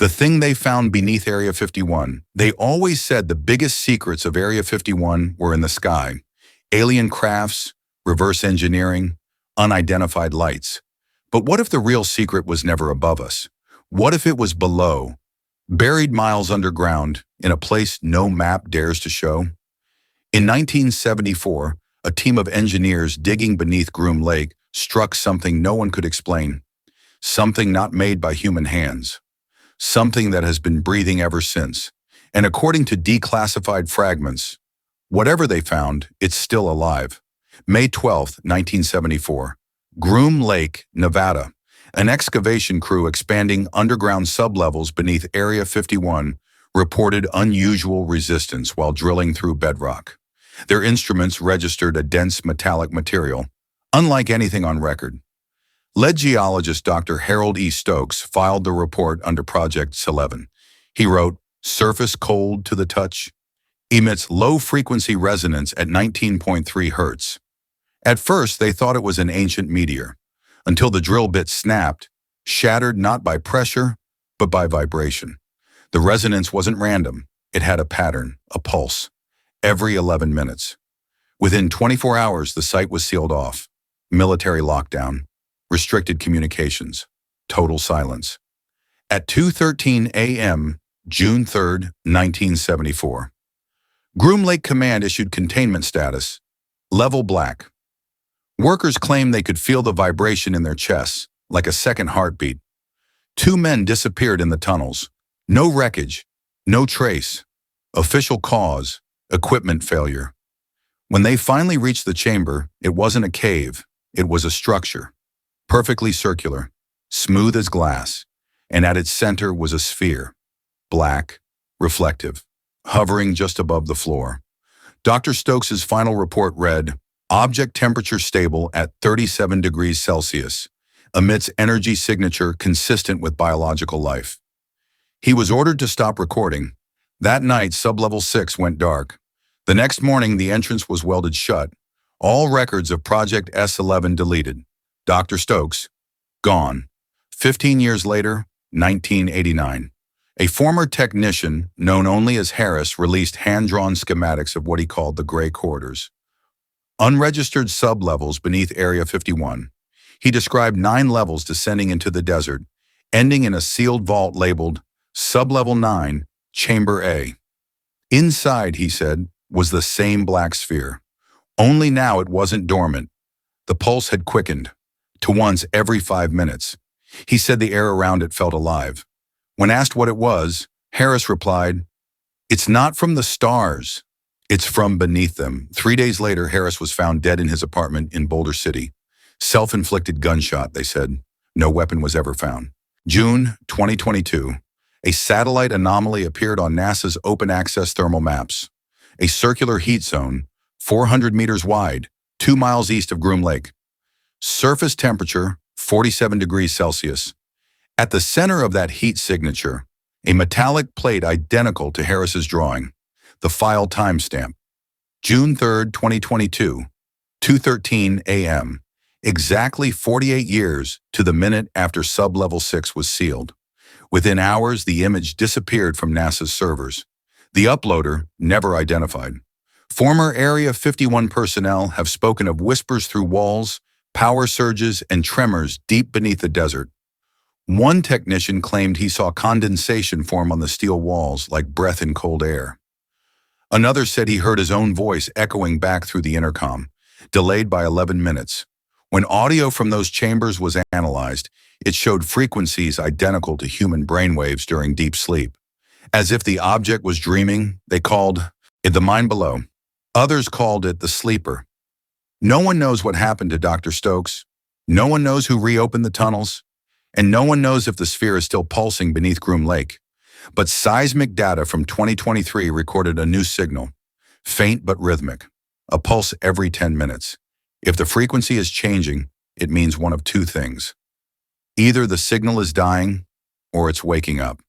The thing they found beneath Area 51. They always said the biggest secrets of Area 51 were in the sky. Alien crafts, reverse engineering, unidentified lights. But what if the real secret was never above us? What if it was below, buried miles underground, in a place no map dares to show? In 1974, a team of engineers digging beneath Groom Lake struck something no one could explain. Something not made by human hands. Something that has been breathing ever since. And according to declassified fragments, whatever they found, it's still alive. May 12, 1974. Groom Lake, Nevada. An excavation crew expanding underground sublevels beneath Area 51 reported unusual resistance while drilling through bedrock. Their instruments registered a dense metallic material, unlike anything on record. Lead geologist Dr. Harold E. Stokes filed the report under Project 11. He wrote, "Surface cold to the touch, emits low-frequency resonance at 19.3 hertz. At first, they thought it was an ancient meteor, until the drill bit snapped, shattered not by pressure, but by vibration. The resonance wasn't random. It had a pattern, a pulse, every 11 minutes. Within 24 hours, the site was sealed off. Military lockdown. Restricted communications, total silence. At 2:13 a.m., June 3, 1974, Groom Lake Command issued containment status, level black. Workers claimed they could feel the vibration in their chests, like a second heartbeat. 2 men disappeared in the tunnels. No wreckage, no trace. Official cause, equipment failure. When they finally reached the chamber, it wasn't a cave, it was a structure. Perfectly circular, smooth as glass, and at its center was a sphere, black, reflective, hovering just above the floor. Dr. Stokes' final report read, "Object temperature stable at 37 degrees Celsius, emits energy signature consistent with biological life." He was ordered to stop recording. That night, sublevel 6 went dark. The next morning, the entrance was welded shut. All records of Project S11 deleted. Dr. Stokes, gone. 15 years later, 1989. A former technician, known only as Harris, released hand-drawn schematics of what he called the gray corridors. Unregistered sublevels beneath Area 51. He described 9 levels descending into the desert, ending in a sealed vault labeled Sublevel 9, Chamber A. Inside, he said, was the same black sphere. Only now it wasn't dormant. The pulse had quickened to once every 5 minutes. He said the air around it felt alive. When asked what it was, Harris replied, "It's not from the stars. It's from beneath them." 3 days later, Harris was found dead in his apartment in Boulder City. Self-inflicted gunshot, they said. No weapon was ever found. June 2022. A satellite anomaly appeared on NASA's open-access thermal maps. A circular heat zone, 400 meters wide, 2 miles east of Groom Lake. Surface temperature, 47 degrees Celsius. At the center of that heat signature, a metallic plate identical to Harris's drawing. The file timestamp, June 3, 2022, 2:13 a.m., exactly 48 years to the minute after sublevel 6 was sealed. Within hours, the image disappeared from NASA's servers. The uploader never identified. Former Area 51 personnel have spoken of whispers through walls, power surges, and tremors deep beneath the desert. One technician claimed he saw condensation form on the steel walls like breath in cold air. Another said he heard his own voice echoing back through the intercom, delayed by 11 minutes. When audio from those chambers was analyzed, it showed frequencies identical to human brainwaves during deep sleep. As if the object was dreaming, they called it the mind below. Others called it the sleeper. No one knows what happened to Dr. Stokes. No one knows who reopened the tunnels. And no one knows if the sphere is still pulsing beneath Groom Lake. But seismic data from 2023 recorded a new signal, faint but rhythmic, a pulse every 10 minutes. If the frequency is changing, it means one of two things. Either the signal is dying or it's waking up.